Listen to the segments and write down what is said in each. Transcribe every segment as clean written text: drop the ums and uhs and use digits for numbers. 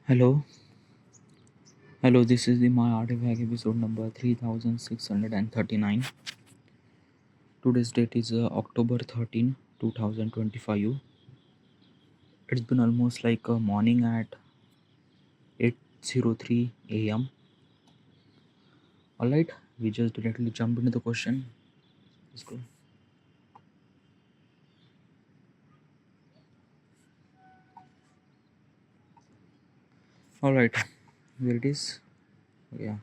Hello, hello. This is the My Artifact episode number 3639. Today's date is October 13, 2025. It's been almost like a morning at 8:03 a.m. All right, we just directly jump into the question. Let's go. All right, here it is. Yeah.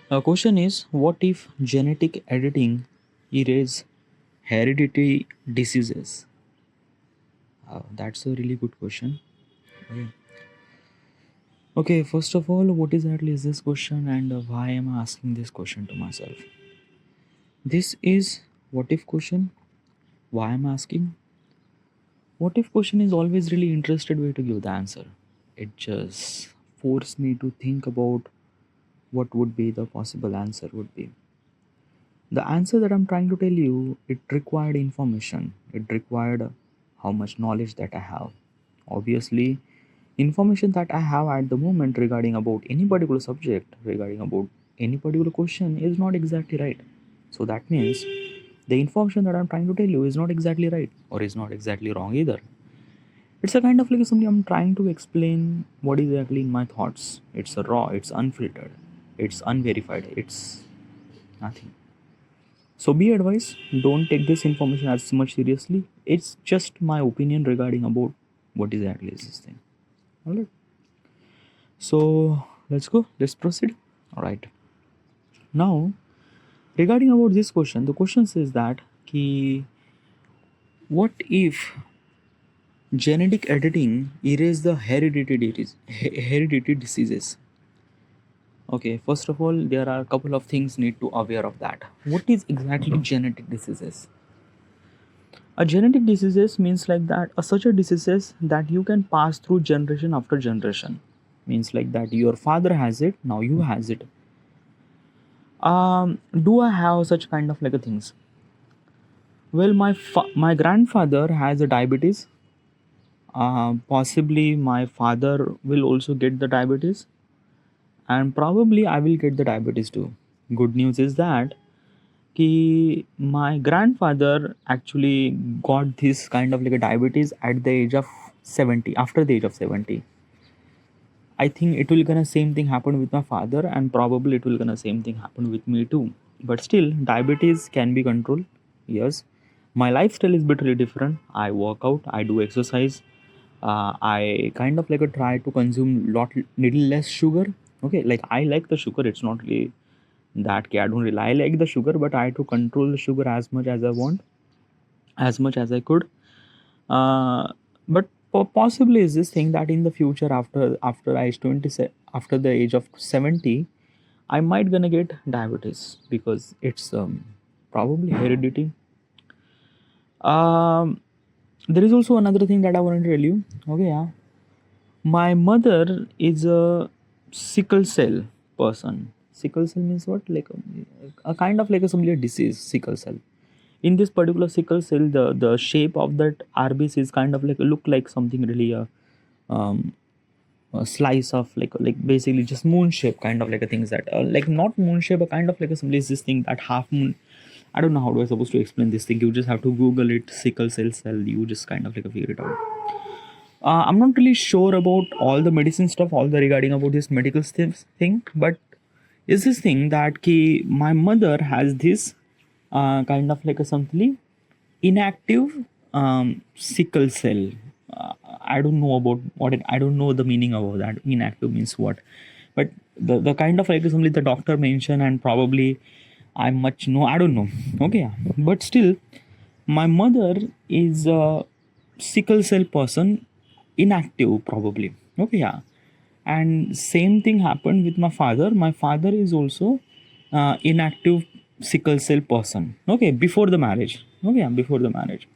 The question is, what if genetic editing erases hereditary diseases? That's a really good question. Okay. Okay, first of all, what exactly is this question and why am I asking this question to myself? This is what if question. Why am I asking? What if question is always really interested way to give the answer. It just forced me to think about what would be the possible answer would be. The answer that I'm trying to tell you, it required information. It required how much knowledge that I have. Obviously, information that I have at the moment regarding about any particular subject, regarding about any particular question is not exactly right. So that means the information that I'm trying to tell you is not exactly right or is not exactly wrong either. It's a kind of like something I'm trying to explain what is exactly in my thoughts. It's a raw, it's unfiltered, it's unverified, it's nothing. So be advised, don't take this information as much seriously. It's just my opinion regarding about what exactly is this thing. Alright. So let's go, let's proceed. Alright. Now regarding about this question, the question says that what if genetic editing erase the hereditary diseases? Okay, first of all, there are a couple of things need to aware of that. What is exactly genetic diseases? A genetic diseases means like that such a diseases that you can pass through generation after generation. Means like that your father has it, now you has it. Do I have such kind of like a things? Well, my grandfather has a diabetes. Possibly my father will also get the diabetes, and probably I will get the diabetes too. Good news is that my grandfather actually got this kind of like a diabetes at the age of 70. After the age of 70, I think it will gonna same thing happen with my father, and probably it will gonna same thing happen with me too. But still, diabetes can be controlled. Yes, my lifestyle is bit really different. I work out, I do exercise. I kind of like a try to consume little less sugar. Okay, like I like the sugar. It's not really that I don't really I like the sugar, but I try to control the sugar as much as I want, as much as I could. But possibly is this thing that in the future after age 20 after the age of 70, I might gonna get diabetes because it's probably heredity. um there is also another thing that I want to tell you. Okay, yeah, my mother is a sickle cell person. Sickle cell means what? Like a kind of like a similar disease, sickle cell. In this particular sickle cell, the shape of that RBC is kind of like look like something really um, a slice of like basically just moon shape kind of like a things that like not moon shape, but kind of like a simply this thing that half moon. I don't know how do I supposed to explain this thing. You just have to Google it, sickle cell. You just kind of like figure it out. I'm not really sure about all the medicine stuff, all the regarding about this medical thing, but is this thing that my mother has this kind of like a something inactive sickle cell. I don't know about I don't know the meaning of that. Inactive means what, but the kind of like something the doctor mentioned, and probably I much know. I don't know. Okay, yeah. But still, my mother is a sickle cell person, inactive probably. Okay, yeah. And same thing happened with my father. My father is also inactive sickle cell person. Okay, before the marriage. Okay, yeah, before the marriage.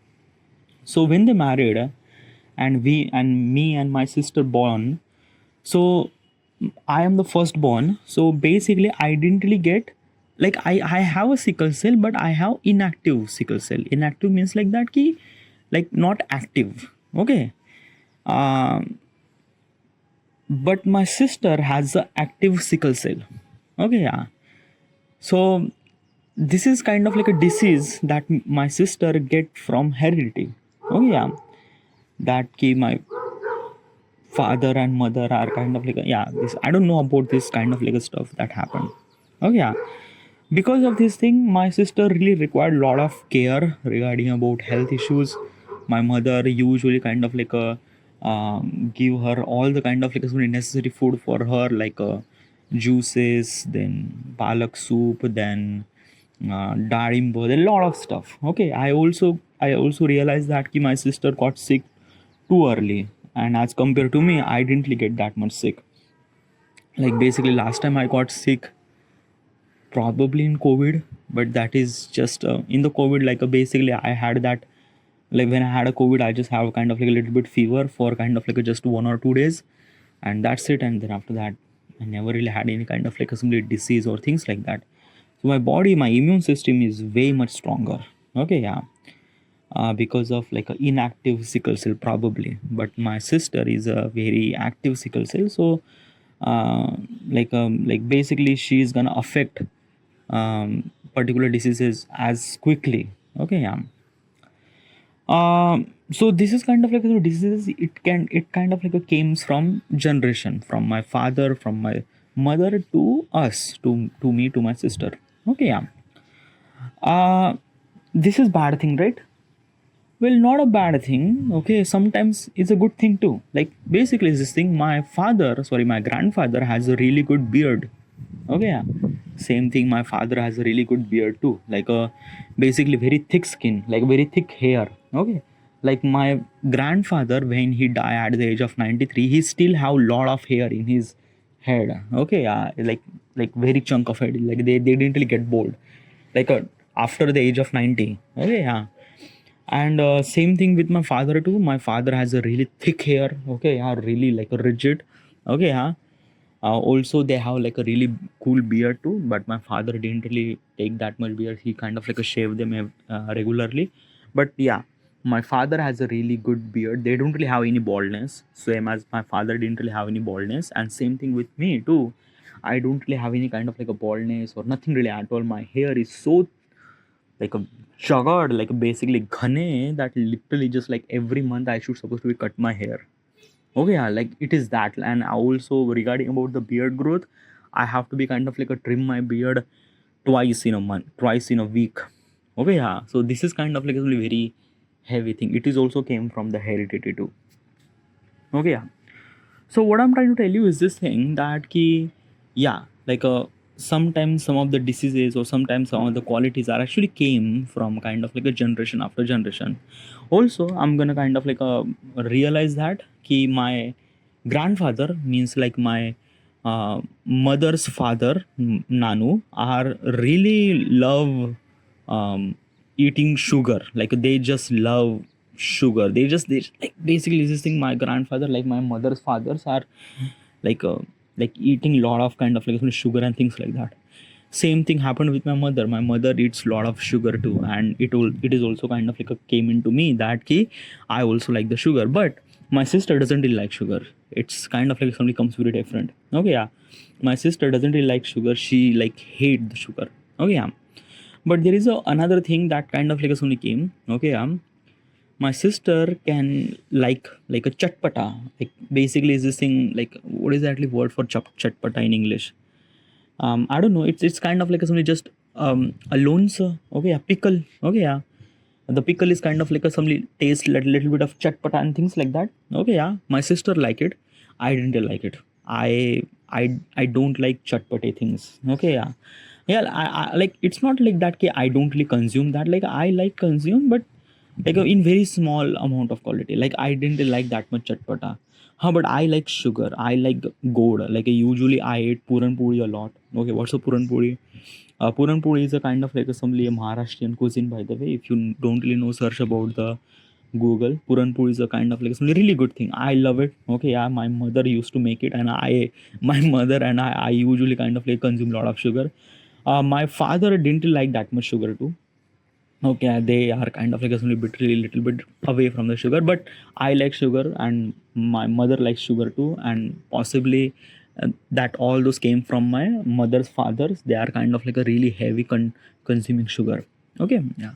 So when they married, and me and my sister born, so I am the firstborn. So basically, I didn't really get like I have a sickle cell, but I have inactive sickle cell. Inactive means like that ki like not active. Okay. Um, but my sister has a active sickle cell. Okay, yeah. So this is kind of like a disease that my sister get from heredity. Okay, yeah. That ki my father and mother are kind of like yeah, this I don't know about this kind of like a stuff that happened. Okay, yeah. Because of this thing, my sister really required a lot of care regarding about health issues. My mother usually kind of like a give her all the kind of like necessary food for her, like juices, then palak soup, then darimbo, a lot of stuff. Okay, I also realized that ki my sister got sick too early, and as compared to me, I didn't really get that much sick. Like basically, last time I got sick probably in COVID, but that is just in the COVID. Like basically, I had that. Like when I had a COVID, I just have kind of like a little bit fever for kind of like just 1 or 2 days, and that's it. And then after that, I never really had any kind of like a complete disease or things like that. So my body, my immune system is way much stronger. Okay, yeah, because of like a inactive sickle cell probably, but my sister is a very active sickle cell. So like basically she's gonna affect particular diseases as quickly. Okay, yeah. So this is kind of like the diseases, it kind of like a came from generation, from my father, from my mother to us, to me, to my sister. Okay, yeah. uh this is bad thing, right? Well, not a bad thing. Okay, sometimes it's a good thing too. Like basically, this thing, my grandfather has a really good beard. Okay, yeah. Same thing, my father has a really good beard too. Like a basically very thick skin, like very thick hair. Okay, like my grandfather, when he died at the age of 93, he still have lot of hair in his head. Okay, yeah, like very chunk of head. Like they didn't really get bald. Like after the age of 90. Okay, yeah. And same thing with my father too. My father has a really thick hair. Okay, yeah, really like a rigid. Okay, yeah. Also they have like a really cool beard too, but my father didn't really take that much beard. He kind of like a shave them regularly. But yeah, my father has a really good beard. They don't really have any baldness, same as my father didn't really have any baldness. And same thing with me too. I don't really have any kind of like a baldness or nothing really at all. My hair is so like a sugared, like basically ghane, that literally just like every month I should supposed to be cut my hair. Okay, yeah, like it is that. And also regarding about the beard growth, I have to be kind of like a trim my beard twice in a month, twice in a week. Okay, yeah. So this is kind of like a really very heavy thing. It is also came from the heredity too. Okay, yeah. So what I'm trying to tell you is this thing that ki, yeah, like sometimes some of the diseases or sometimes some of the qualities are actually came from kind of like a generation after generation. Also, I'm gonna kind of like realize that ki my grandfather, means like my mother's father, Nanu, are really love eating sugar. Like they just love sugar. They like basically this thing. My grandfather, like my mother's fathers, are like like eating lot of kind of like sugar and things like that. Same thing happened with my mother. My mother eats lot of sugar too, and it is also kind of like a came into me that key. I also like the sugar, but my sister doesn't really like sugar. It's kind of like something comes very different. Okay, yeah. My sister doesn't really like sugar. She like hate the sugar. Okay, yeah. But there is another thing that kind of like a Sony came. Okay, my sister can like a chatpata. Like basically is this thing, like what is the actually word for chatpata in English? I don't know. It's kind of like a something just a loans. Okay, yeah, pickle. Okay, yeah. The pickle is kind of like a some taste little bit of chatpata and things like that. Okay, yeah. My sister like it. I didn't like it. I don't like chatpate things. Okay, yeah. Yeah, I like it's not like that. I don't really consume that. Like I like consume, but like in very small amount of quality. Like I didn't really like that much chatpata. Huh, but I like sugar. I like gold. Like usually I ate puran puri a lot. Okay, what's a puran puri? Puran puri is a kind of like a some Maharashtrian cuisine, by the way. If you don't really know, search about the Google. Puran puri is a kind of like some really good thing. I love it. Okay, yeah, my mother used to make it, and my mother and I usually kind of like consume a lot of sugar. My father didn't like that much sugar too. Okay, they are kind of like a little bit away from the sugar, but I like sugar and my mother likes sugar too, and possibly that all those came from my mother's fathers. They are kind of like a really heavy consuming sugar. Okay, yeah.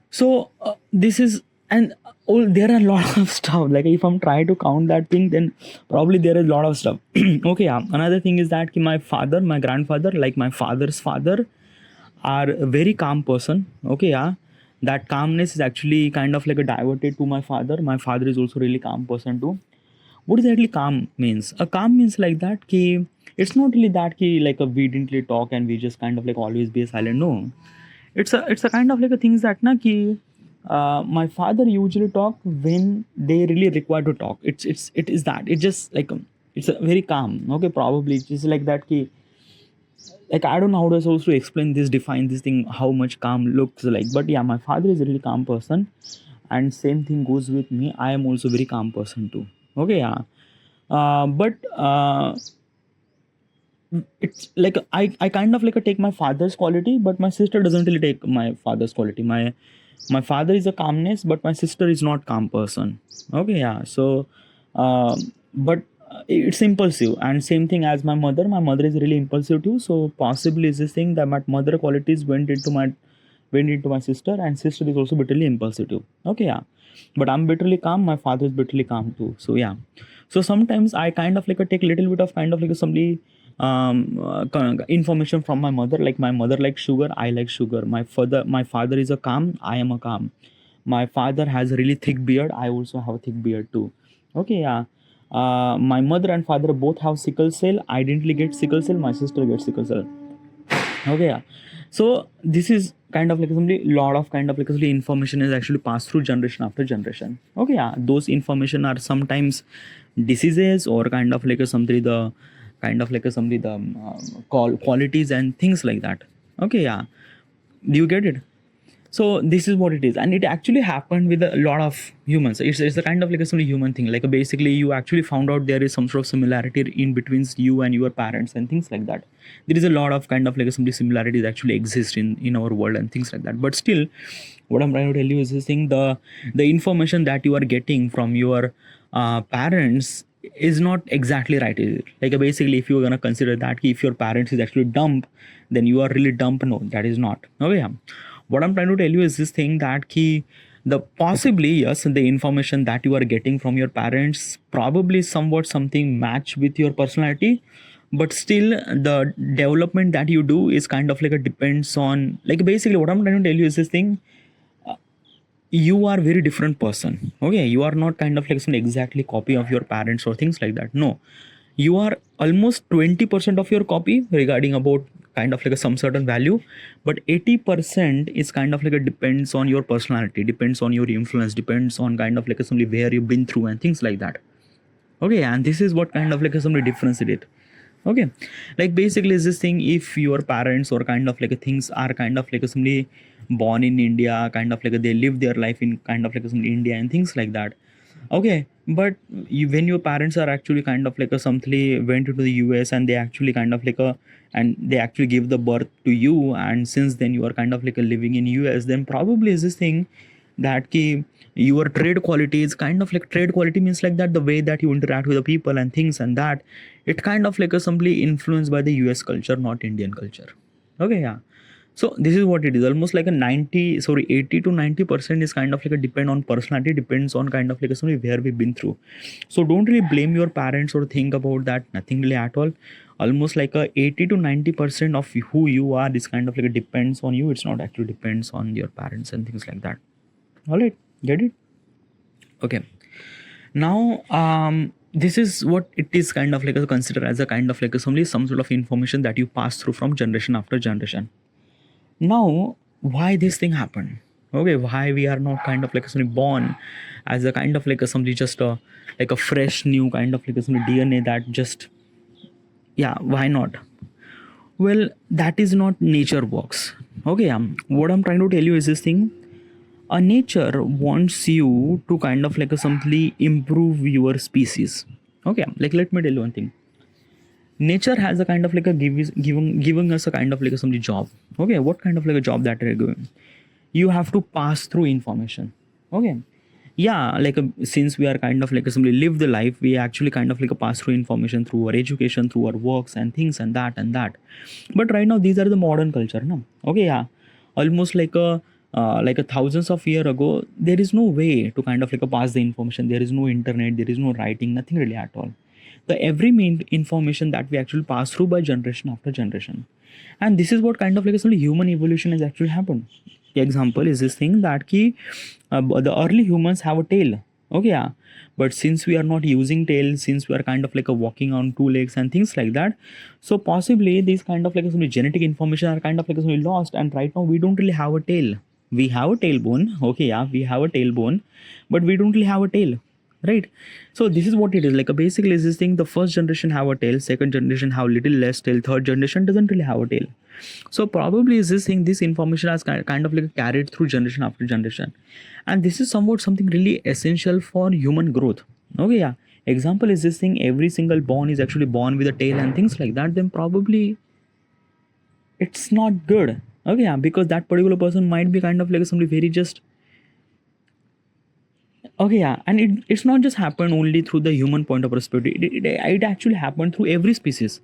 So this is, and oh, there are a lot of stuff. Like if I'm trying to count that thing, then probably there is a lot of stuff. Okay, yeah. Another thing is that my father, my grandfather, like my father's father, are a very calm person. Okay, yeah. That calmness is actually kind of like a diverted to my father. My father is also really calm person too. What exactly calm means? A calm means like that ki it's not really that ki like a we didn't really talk and we just kind of like always be silent. No, it's a kind of like a things that na ki my father usually talk when they really require to talk. It is that it just like it's a very calm. Okay, probably it's just like that ki like I don't know how to supposed to explain this, define this thing, how much calm looks like. But yeah, my father is a really calm person, and same thing goes with me. I am also very calm person too. Okay, yeah. But it's like I kind of like take my father's quality, but my sister doesn't really take my father's quality. My father is a calmness, but my sister is not calm person. Okay, yeah. So but it's impulsive, and same thing as my mother. My mother is really impulsive too, so possibly is this thing that my mother qualities went into my sister, and sister is also bitterly impulsive too. Okay, yeah. But I'm bitterly calm, my father is bitterly calm too. So yeah. So sometimes I kind of like take a little bit of kind of like somebody information from my mother. Like my mother likes sugar, I like sugar. My father is a calm, I am a calm. My father has a really thick beard, I also have a thick beard too. Okay, yeah. My mother and father both have sickle cell. I didn't really get sickle cell, my sister gets sickle cell. Okay, yeah. So this is kind of like somebody lot of kind of like somebody information is actually passed through generation after generation. Okay, yeah. Those information are sometimes diseases or kind of like a somebody the kind of like a somebody the qualities and things like that. Okay, yeah. Do you get it? So this is what it is, and it actually happened with a lot of humans. It's a kind of like a sort human thing. Like basically, you actually found out there is some sort of similarity in between you and your parents and things like that. There is a lot of kind of like some similarities actually exist in our world and things like that. But still, what I'm trying to tell you is this thing: the information that you are getting from your parents is not exactly right. Is it? Like basically, if you're gonna consider that if your parents is actually dumb, then you are really dumb. No, that is not. Okay, yeah. What I'm trying to tell you is this thing that key the possibly yes the information that you are getting from your parents probably somewhat something match with your personality, but still the development that you do is kind of like a depends on like basically what I'm trying to tell you is this thing. You are very different person. Okay, you are not kind of like some exactly copy of your parents or things like that. No, you are almost 20% of your copy regarding about kind of like a some certain value, but 80% is kind of like a depends on your personality, depends on your influence, depends on kind of like a somebody where you've been through and things like that. Okay, and this is what kind of like a somebody difference it is. Okay, like basically is this thing if your parents or kind of like a things are kind of like a somebody born in India, kind of like a, they live their life in kind of like a some India and things like that. Okay, but when your parents are actually kind of like a something went into the US and they actually kind of like a and they actually give the birth to you, and since then you are kind of like a living in US, then probably is this thing that ki your trade quality is kind of like trade quality means like that the way that you interact with the people and things and that it kind of like a simply influenced by the US culture, not Indian culture. Okay, yeah. So this is what it is. Almost like a 80 to 90% is kind of like a depend on personality, depends on kind of like a something where we've been through. So don't really blame your parents or think about that. Nothing really at all. Almost like a 80 to 90% of who you are is kind of like a depends on you. It's not actually depends on your parents and things like that. All right, get it? Okay. Now this is what it is kind of like a consider as a kind of like a some sort of information that you pass through from generation after generation. Now why this thing happened? Okay, why we are not kind of like somebody born as a kind of like a somebody just a like a fresh new kind of like a somebody DNA that just yeah, why not? Well, that is not nature works. Okay, what I'm trying to tell you is this thing. A nature wants you to kind of like a simply improve your species. Okay, like let me tell you one thing. Nature has a kind of like a giving us a kind of like a somebody job. Okay, what kind of like a job that they're giving? you have to pass through information. Okay, yeah, since we are kind of simply live the life, we actually kind of pass through information through our education, through our works and things and that and that. But right now these are the modern culture, no? Okay, yeah, almost like a thousands of year ago, there is no way to kind of pass the information. There is no internet, there is no writing, nothing really at all. The every main information that we actually pass through by generation after generation. And this is what kind of some human evolution has actually happened. The example is this thing that the early humans have a tail. Okay, yeah, but since we are not using tail, since we are kind of walking on two legs and things like that, so possibly these kind of some genetic information are kind of some lost, and right now we don't really have a tail. We have a tailbone. Okay, yeah, we have a tailbone, but we don't really have a tail, right? So this is what it is basically is this thing: the first generation have a tail, second generation have little less tail, third generation doesn't really have a tail. So probably is this thing, this information has kind of carried through generation after generation, and this is somewhat something really essential for human growth. Okay, yeah, example is this thing: every single born is actually born with a tail and things like that, then probably it's not good. Okay, yeah, because that particular person might be kind of somebody very just. Okay, yeah, and it's not just happened only through the human point of perspective. It actually happened through every species.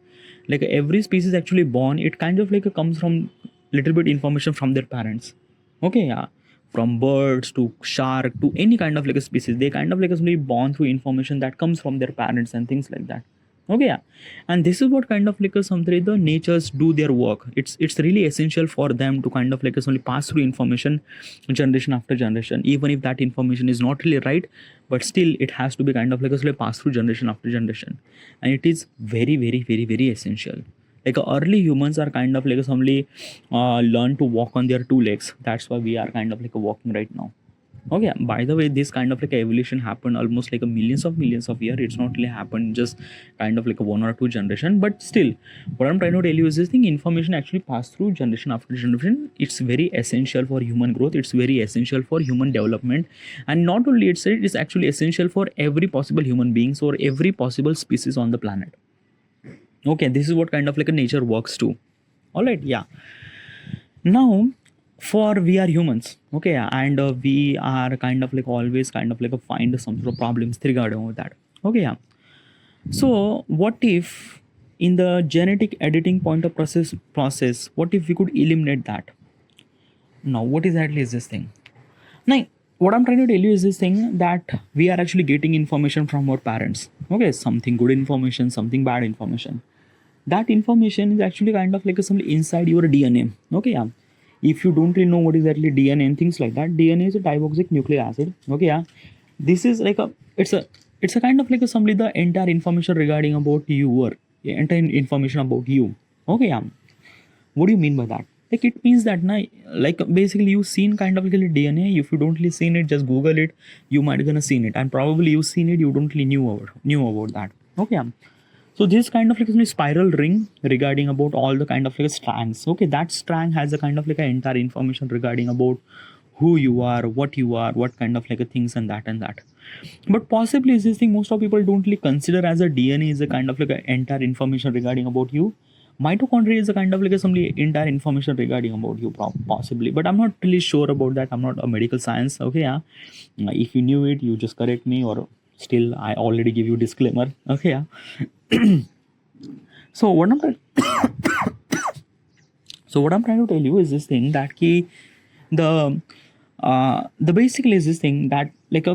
Every species actually born, it kind of comes from little bit information from their parents. Okay, yeah, from birds to shark to any kind of a species, they kind of simply born through information that comes from their parents and things like that. Okay, yeah, and this is what kind of something the natures do their work. It's really essential for them to kind of only pass through information generation after generation, even if that information is not really right, but still it has to be kind of only pass through generation after generation, and it is very very very very essential. Early humans are kind of only learn to walk on their two legs. That's why we are kind of walking right now. Okay, by the way, this kind of evolution happened almost a millions of years. It's not really happened just kind of a one or two generation, but still what I'm trying to tell you is this thing: information actually passed through generation after generation. It's very essential for human growth, it's very essential for human development, and not only it's actually essential for every possible human beings or every possible species on the planet. Okay, this is what kind of a nature works too. All right, yeah. Now for we are humans, okay, and we are kind of always kind of find some sort of problems regarding that. Okay, yeah, so what if in the genetic editing point of process, what if we could eliminate that? Now what exactly is this thing? Now what I'm trying to tell you is this thing, that we are actually getting information from our parents. Okay, something good information, something bad information. That information is actually kind of some inside your DNA. Okay, yeah, if you don't really know what is exactly DNA and things like that, DNA is a diboxic nucleic acid. Okay, yeah, this is it's a kind of somebody the entire information regarding about you, or entire information about you. Okay, yeah, what do you mean by that? It means that basically you've seen kind of DNA. If you don't really seen it, just Google it, you might gonna seen it, and probably you've seen it, you don't really knew about that. Okay, yeah. So this kind of a spiral ring regarding about all the kind of strands. Okay, that strand has a kind of an entire information regarding about who you are, what kind of things and that and that. But possibly is this thing most of people don't really consider as a DNA is a kind of a entire information regarding about you. Mitochondria is a kind of some entire information regarding about you, possibly, but I'm not really sure about that. I'm not a medical science. Okay, yeah, if you knew it, you just correct me, or still I already give you disclaimer. Okay, yeah. So what I'm trying to tell you is this thing, that the basically is this thing that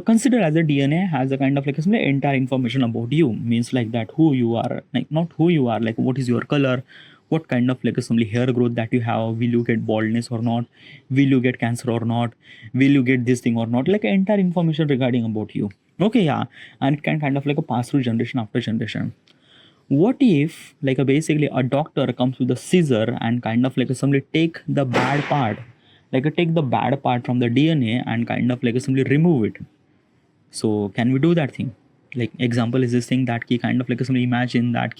consider as a DNA has a kind of some entire information about you, means that who you are, not who you are, what is your color, what kind of some hair growth that you have, will you get baldness or not, will you get cancer or not, will you get this thing or not, entire information regarding about you. Okay, yeah, and it can kind of pass through generation after generation. What if basically a doctor comes with a scissor and kind of somebody take the bad part, take the bad part from the DNA and kind of simply remove it? So can we do that thing? Example is this thing that kind of simply imagine that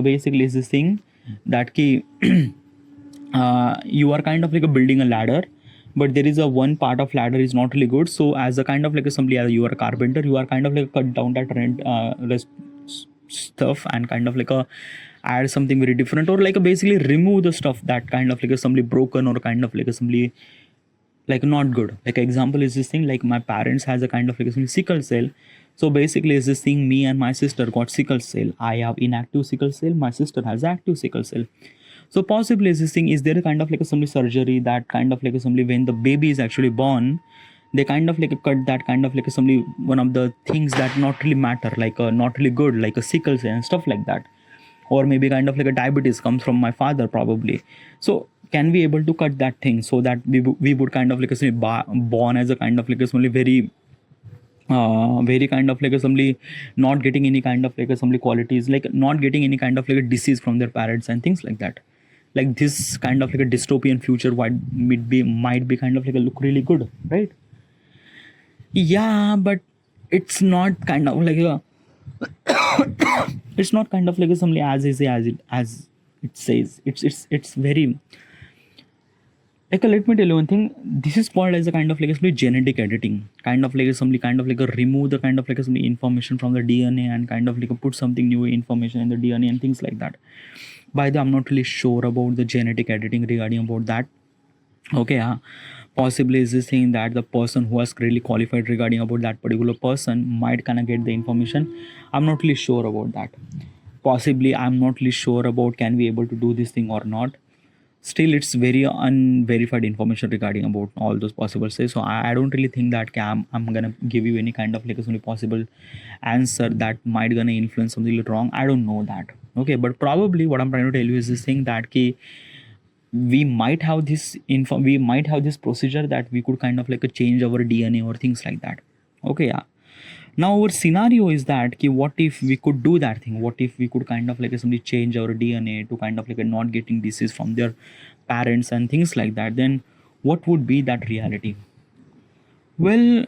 basically is this thing that you are kind of building a ladder, but there is a one part of ladder is not really good. So as a kind of somebody, you are a carpenter, you are kind of cut down that stuff and kind of add something very different, or like basically remove the stuff that kind of like assembly broken, or kind of like assembly like not good. Like example is this thing, like my parents has a kind of like assembly sickle cell. So basically is this thing, me and my sister got sickle cell. I have inactive sickle cell, my sister has active sickle cell. So possibly is this thing, is there a kind of like assembly surgery that kind of like assembly when the baby is actually born, they kind of like cut that kind of like assembly one of the things that not really matter, like not really good, like a sickle cell and stuff like that. Or maybe kind of like a diabetes comes from my father probably. So can we able to cut that thing so that we would kind of like a born as a kind of like a very kind of like assembly not getting any kind of like assembly qualities, like not getting any kind of like a disease from their parents and things like that. Like this kind of like a dystopian future might be kind of like a look really good, right? Yeah, but it's not kind of like a it's not kind of like a something as easy as it says. It's very like let me tell you one thing. This is called as a kind of like a genetic editing, kind of like something kind of like a remove the kind of like some information from the DNA and kind of like a put something new information in the DNA and things like that. By the I'm not really sure about the genetic editing regarding about that. Okay, possibly is this thing that the person who has really qualified regarding about that particular person might kind of get the information. I'm not really sure about that. Possibly I'm not really sure about can we able to do this thing or not. Still it's very unverified information regarding about all those possible say. So I don't really think that I'm gonna give you any kind of like a possible answer that might gonna influence something wrong. I don't know that. Okay, but probably what I'm trying to tell you is this thing that we might have this procedure that we could kind of like a change our DNA or things like that. Okay, yeah. Now our scenario is that what if we could do that thing? What if we could kind of like somebody change our DNA to kind of like a not getting disease from their parents and things like that? Then what would be that reality? Well,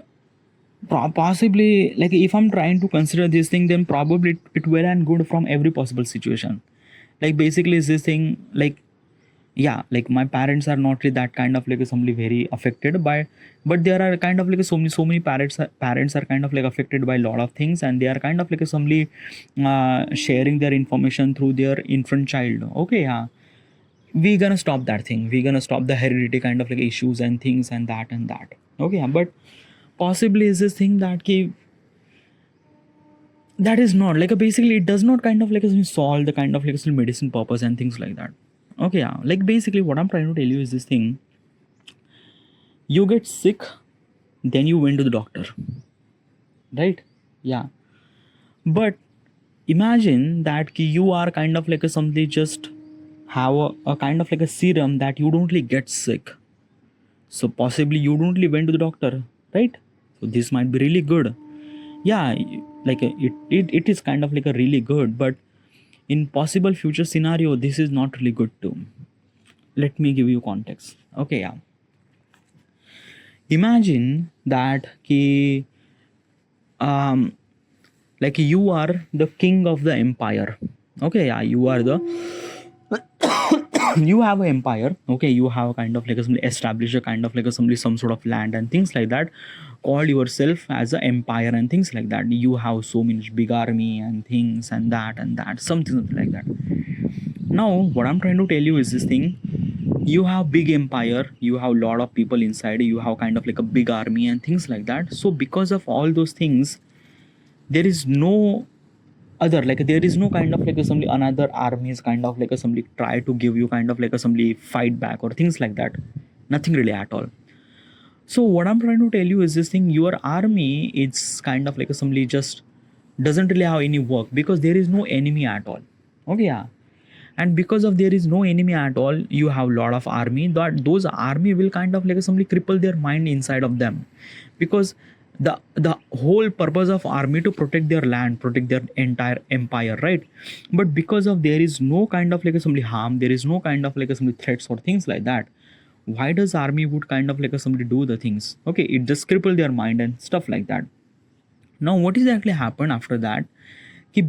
possibly like if I'm trying to consider this thing, then probably it well and good from every possible situation. Like basically is this thing like yeah, like my parents are not really that kind of like somebody very affected by, but there are kind of like so many parents are kind of like affected by a lot of things, and they are kind of like somebody sharing their information through their infant child. Okay, yeah, we gonna stop that thing, we gonna stop the heredity kind of like issues and things and that. Okay, yeah, but possibly is this thing that is not like basically it does not kind of like solve the kind of like medicine purpose and things like that. Okay, yeah, like basically what I'm trying to tell you is this thing, you get sick, then you went to the doctor, right? Yeah, but imagine that you are kind of like somebody just have a kind of like a serum that you don't really get sick, so possibly you don't really went to the doctor, right? So this might be really good. Yeah, like it is kind of like a really good, but in possible future scenario this is not really good too. Let me give you context. Okay, yeah, imagine that um like you are the king of the empire. Okay, yeah, you are the you have an empire. Okay, you have kind of like some establish a kind of like some sort of land and things like that, call yourself as an empire and things like that. You have so much big army and things and that something like that. Now what I'm trying to tell you is this thing, you have big empire, you have a lot of people inside, you have kind of like a big army and things like that. So because of all those things, there is no other, like there is no kind of like somebody another armies kind of like somebody try to give you kind of like somebody fight back or things like that, nothing really at all. So what I'm trying to tell you is this thing, your army it's kind of like somebody just doesn't really have any work because there is no enemy at all. Okay, yeah, and because of there is no enemy at all, you have a lot of army, that those army will kind of like somebody cripple their mind inside of them, because the whole purpose of army to protect their land, protect their entire empire, right? But because of there is no kind of like somebody harm, there is no kind of like somebody threats or things like that, why does army would kind of like somebody do the things? Okay, it just cripple their mind and stuff like that. Now what is actually happened after that,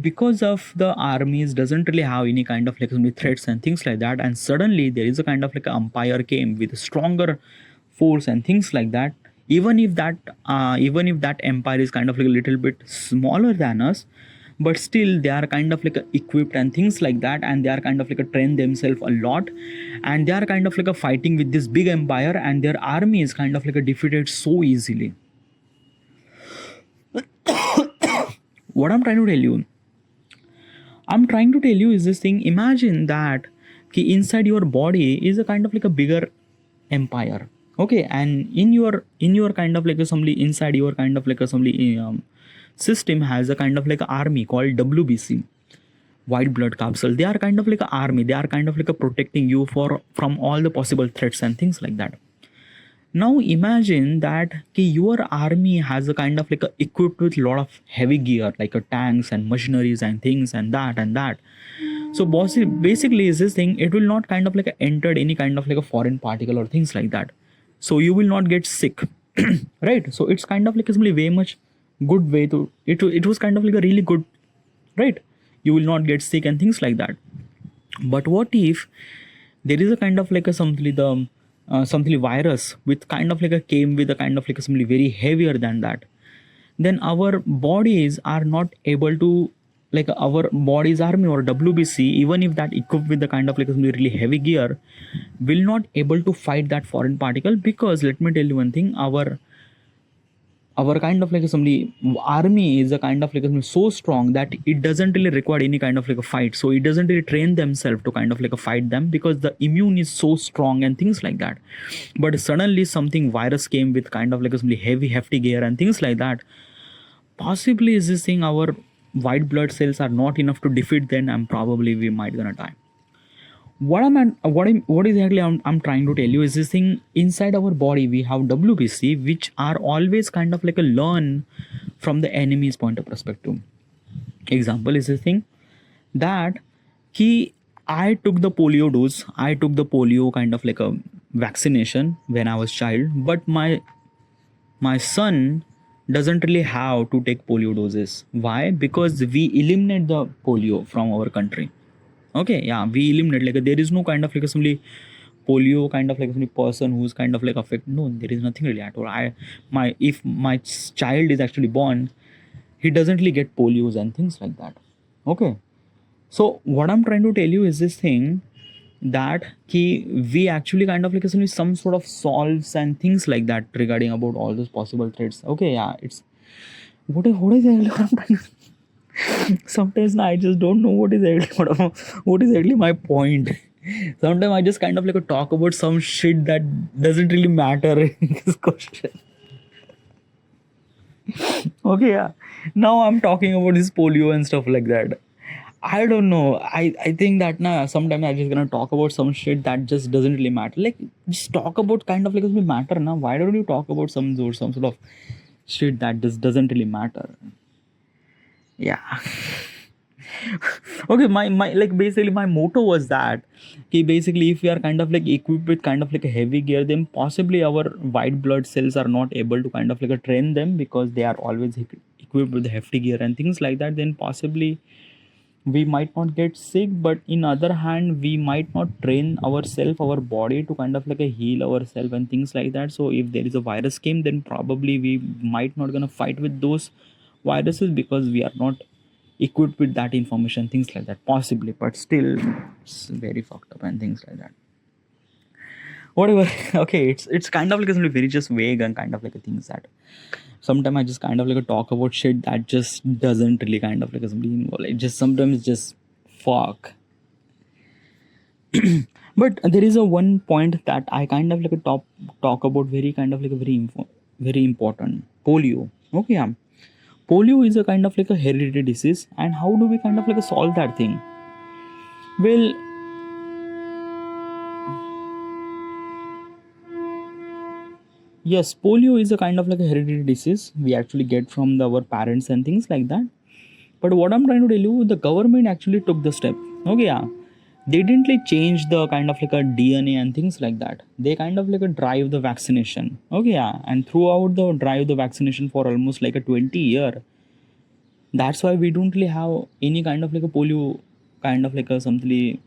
because of the armies doesn't really have any kind of like threats and things like that, and suddenly there is a kind of like a umpire came with a stronger force and things like that. Even if that empire is kind of like a little bit smaller than us, but still they are kind of like equipped and things like that, and they are kind of like train themselves a lot, and they are kind of like fighting with this big empire, and their army is kind of like defeated so easily. What I'm trying to tell you is this thing. Imagine that inside your body is a kind of like a bigger empire. Okay, and in your kind of like assembly, inside your kind of like assembly system has a kind of like army called WBC, white blood capsule. They are kind of like an army. They are kind of like a protecting you from all the possible threats and things like that. Now imagine that your army has a kind of like equipped with a lot of heavy gear like tanks and machineries and things and that and that. So basically is this thing, it will not kind of like entered any kind of like a foreign particle or things like that. So you will not get sick, right? So it's kind of like simply very much good way to it was kind of like a really good, right? You will not get sick and things like that. But what if there is a kind of like a something virus with kind of like a came with a kind of like a something very heavier than that, then our bodies are not able to, like our body's army or WBC, even if that equipped with the kind of like something really heavy gear, will not able to fight that foreign particle. Because let me tell you one thing, our kind of like somebody army is a kind of like so strong that it doesn't really require any kind of like a fight. So it doesn't really train themselves to kind of like a fight them, because the immune is so strong and things like that. But suddenly something virus came with kind of like a heavy hefty gear and things like that, possibly is this thing, our white blood cells are not enough to defeat them, and probably we might gonna die. What exactly I'm trying to tell you is this thing, inside our body we have WBC, which are always kind of like a learn from the enemy's point of perspective. Example is this thing that I took the polio dose, I took the polio kind of like a vaccination when I was child, but my son doesn't really have to take polio doses. Why? Because we eliminate the polio from our country. Okay, yeah, we eliminate, like there is no kind of like assembly polio kind of like a person who's kind of like affected. No, there is nothing really at all. If my child is actually born, he doesn't really get polios and things like that. Okay, so what I'm trying to tell you is this thing, that we actually kind of like assembly some sort of solves and things like that regarding about all those possible threats. Okay, yeah, it's what is actually what I'm trying to sometimes I just don't know what is actually my point. Sometimes I just kind of like talk about some shit that doesn't really matter in this question. Okay, yeah. Now I'm talking about this polio and stuff like that. I don't know. I think that now sometimes I'm just gonna talk about some shit that just doesn't really matter. Like just talk about kind of like it matter now. Why don't you talk about some sort of shit that just doesn't really matter? Yeah. Okay, my like basically my motto was that basically if we are kind of like equipped with kind of like a heavy gear, then possibly our white blood cells are not able to kind of like train them, because they are always equipped with hefty gear and things like that. Then possibly we might not get sick, but in other hand we might not train ourselves, our body to kind of like a heal ourselves and things like that. So if there is a virus came, then probably we might not gonna fight with those viruses, because we are not equipped with that information, things like that, possibly. But still it's very fucked up and things like that, whatever. Okay, it's kind of like something very just vague and kind of like a things that sometimes I just kind of like talk about shit that just doesn't really kind of like something involved. It just sometimes just fuck. But there is a one point that I kind of like a talk about very kind of like a very important, polio. Okay, yeah. Polio is a kind of like a hereditary disease, and how do we kind of like solve that thing? Well, yes, polio is a kind of like a hereditary disease we actually get from our parents and things like that. But what I'm trying to tell you, the government actually took the step. Okay, yeah. They didn't like change the kind of like a DNA and things like that. They kind of like a drive the vaccination. Okay, yeah. And throughout the drive the vaccination for almost like a 20 year. That's why we don't really have any kind of like a polio, kind of like a something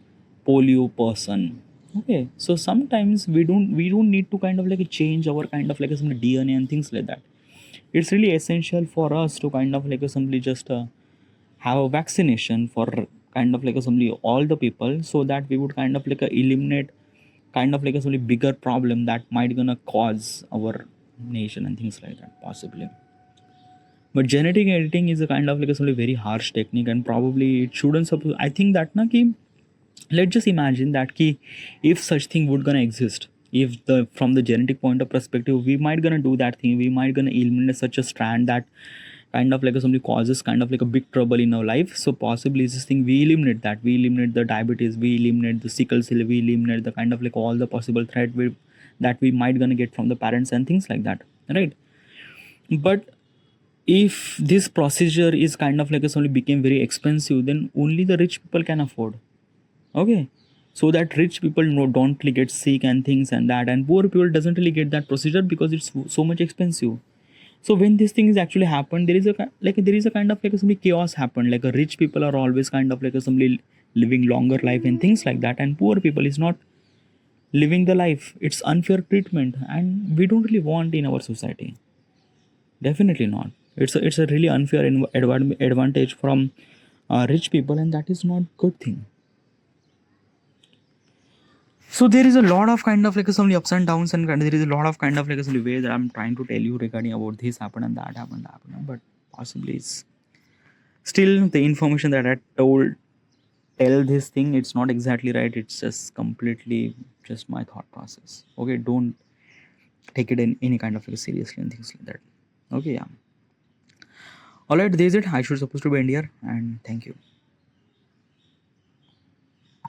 polio person. Okay, so sometimes we don't need to kind of like change our kind of like some DNA and things like that. It's really essential for us to kind of like simply just have a vaccination for kind of like assembly all the people, so that we would kind of like eliminate kind of like a bigger problem that might gonna cause our nation and things like that possibly. But genetic editing is a kind of like a very harsh technique, and probably it shouldn't suppose. I think that na ki, let's just imagine that ki, if such thing would gonna exist, if the from the genetic point of perspective, we might gonna do that thing, we might gonna eliminate such a strand that kind of like somebody causes kind of like a big trouble in our life. So possibly this thing, we eliminate that, we eliminate the diabetes, we eliminate the sickle cell, we eliminate the kind of like all the possible threat that we might gonna get from the parents and things like that, right? But if this procedure is kind of like only became very expensive, then only the rich people can afford. Okay, so that rich people don't really get sick and things and that, and poor people doesn't really get that procedure because it's so much expensive. So when these things actually happen, there is a there is a kind of like some chaos happen. Like a rich people are always kind of like somebody living longer life and things like that, and poor people is not living the life. It's unfair treatment, and we don't really want in our society. Definitely not. It's a really unfair advantage from rich people, and that is not good thing. So there is a lot of kind of like some ups and downs, and there is a lot of kind of like some way that I'm trying to tell you regarding about this happened and that happened, but possibly it's still the information that I tell this thing, it's not exactly right. It's just completely just my thought process. Okay, don't take it in any kind of like seriously and things like that. Okay, yeah. All right, this is it. I should supposed to be end here, and thank you.